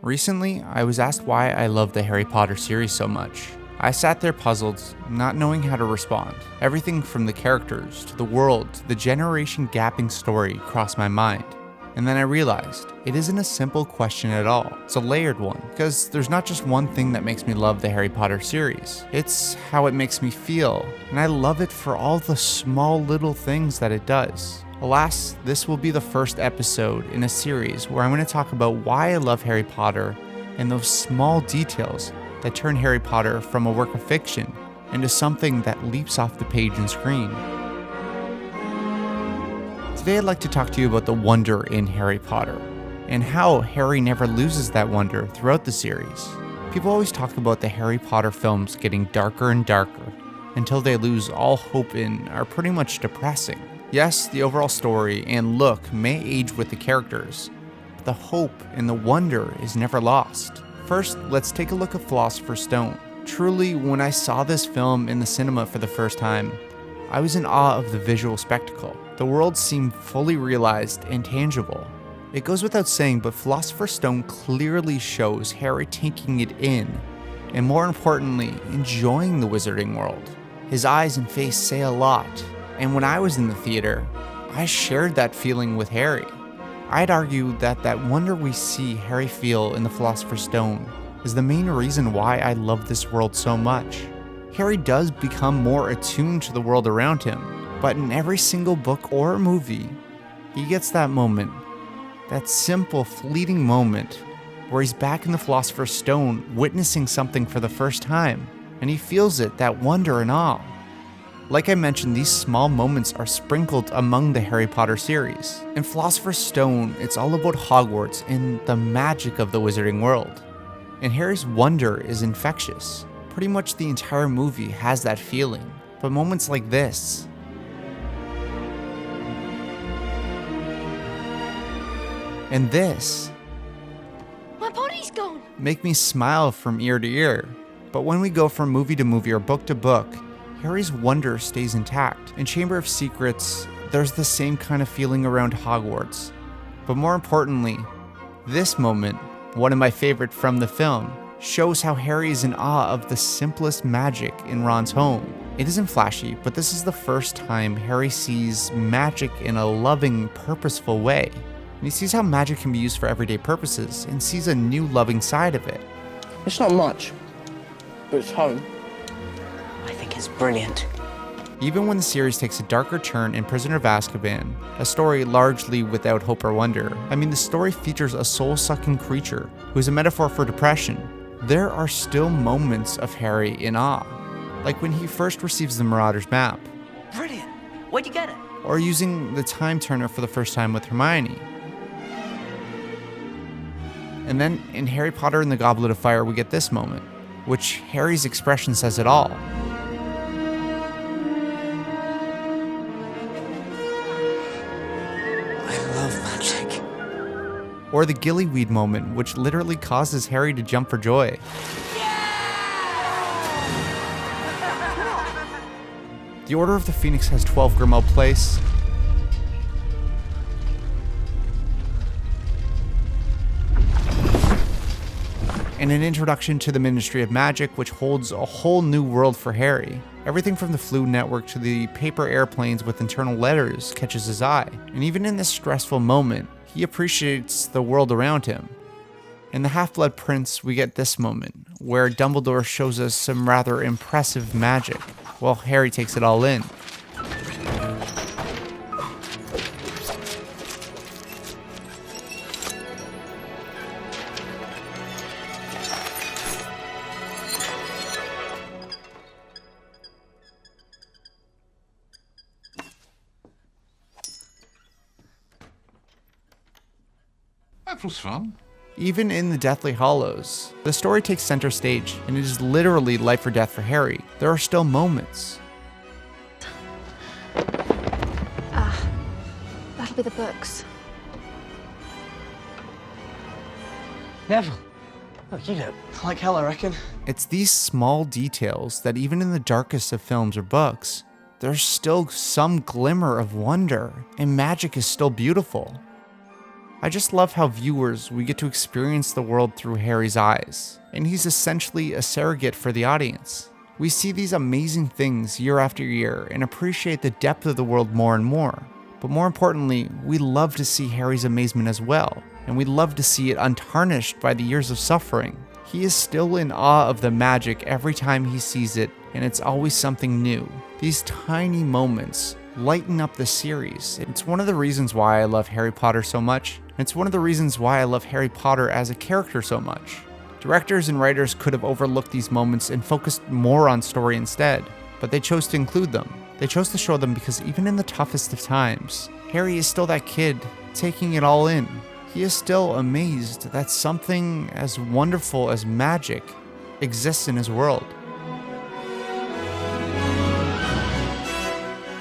Recently, I was asked why I love the Harry Potter series so much. I sat there puzzled, not knowing how to respond. Everything from the characters, to the world, to the generation-gapping story crossed my mind. And then I realized, it isn't a simple question at all. It's a layered one, because there's not just one thing that makes me love the Harry Potter series. It's how it makes me feel, and I love it for all the small little things that it does. Alas, this will be the first episode in a series where I'm going to talk about why I love Harry Potter and those small details that turn Harry Potter from a work of fiction into something that leaps off the page and screen. Today I'd like to talk to you about the wonder in Harry Potter, and how Harry never loses that wonder throughout the series. People always talk about the Harry Potter films getting darker and darker until they lose all hope and are pretty much depressing. Yes, the overall story and look may age with the characters, but the hope and the wonder is never lost. First, let's take a look at Philosopher's Stone. Truly, when I saw this film in the cinema for the first time, I was in awe of the visual spectacle. The world seemed fully realized and tangible. It goes without saying, but Philosopher's Stone clearly shows Harry taking it in, and more importantly, enjoying the wizarding world. His eyes and face say a lot, and when I was in the theater, I shared that feeling with Harry. I'd argue that wonder we see Harry feel in the Philosopher's Stone is the main reason why I love this world so much. Harry does become more attuned to the world around him, but in every single book or movie, he gets that moment, that simple, fleeting moment, where he's back in the Philosopher's Stone witnessing something for the first time, and he feels it, that wonder and awe. Like I mentioned, these small moments are sprinkled among the Harry Potter series. In Philosopher's Stone, it's all about Hogwarts and the magic of the wizarding world. And Harry's wonder is infectious. Pretty much the entire movie has that feeling. But moments like this, and this, my body's gone, make me smile from ear to ear. But when we go from movie to movie or book to book, Harry's wonder stays intact. In Chamber of Secrets, there's the same kind of feeling around Hogwarts. But more importantly, this moment, one of my favorite from the film, shows how Harry is in awe of the simplest magic in Ron's home. It isn't flashy, but this is the first time Harry sees magic in a loving, purposeful way. And he sees how magic can be used for everyday purposes and sees a new loving side of it. It's not much, but it's home. I think it's brilliant. Even when the series takes a darker turn in Prisoner of Azkaban, a story largely without hope or wonder, the story features a soul-sucking creature who is a metaphor for depression, there are still moments of Harry in awe. Like when he first receives the Marauder's map. Brilliant. Where'd you get it? Or using the Time Turner for the first time with Hermione. And then in Harry Potter and the Goblet of Fire, we get this moment, which Harry's expression says it all. Or the Gillyweed moment, which literally causes Harry to jump for joy. The Order of the Phoenix has 12 Grimmauld Place. And an introduction to the Ministry of Magic, which holds a whole new world for Harry. Everything from the Floo network to the paper airplanes with internal letters catches his eye. And even in this stressful moment, he appreciates the world around him. In The Half-Blood Prince, we get this moment, where Dumbledore shows us some rather impressive magic, while Harry takes it all in. That was fun. Even in the Deathly Hallows, the story takes center stage, and it is literally life or death for Harry. There are still moments. That'll be the books. Neville. Oh, you look like hell, I reckon. It's these small details that even in the darkest of films or books, there's still some glimmer of wonder, and magic is still beautiful. I just love how viewers, we get to experience the world through Harry's eyes, and he's essentially a surrogate for the audience. We see these amazing things year after year and appreciate the depth of the world more and more. But more importantly, we love to see Harry's amazement as well, and we love to see it untarnished by the years of suffering. He is still in awe of the magic every time he sees it, and it's always something new. These tiny moments lighten up the series. It's one of the reasons why I love Harry Potter so much. It's one of the reasons why I love Harry Potter as a character so much. Directors and writers could have overlooked these moments and focused more on story instead, but they chose to include them. They chose to show them because even in the toughest of times, Harry is still that kid, taking it all in. He is still amazed that something as wonderful as magic exists in his world.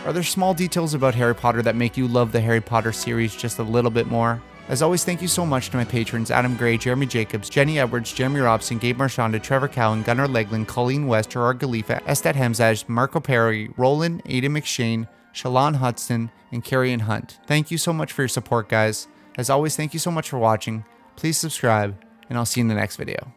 Are there small details about Harry Potter that make you love the Harry Potter series just a little bit more? As always, thank you so much to my patrons Adam Gray, Jeremy Jacobs, Jenny Edwards, Jeremy Robson, Gabe Marchanda, Trevor Cowan, Gunnar Legland, Colleen West, Gerard Galifa, Estet Hemzaj, Marco Perry, Roland, Ada McShane, Shalon Hudson, and Carrie Hunt. Thank you so much for your support, guys. As always, thank you so much for watching. Please subscribe, and I'll see you in the next video.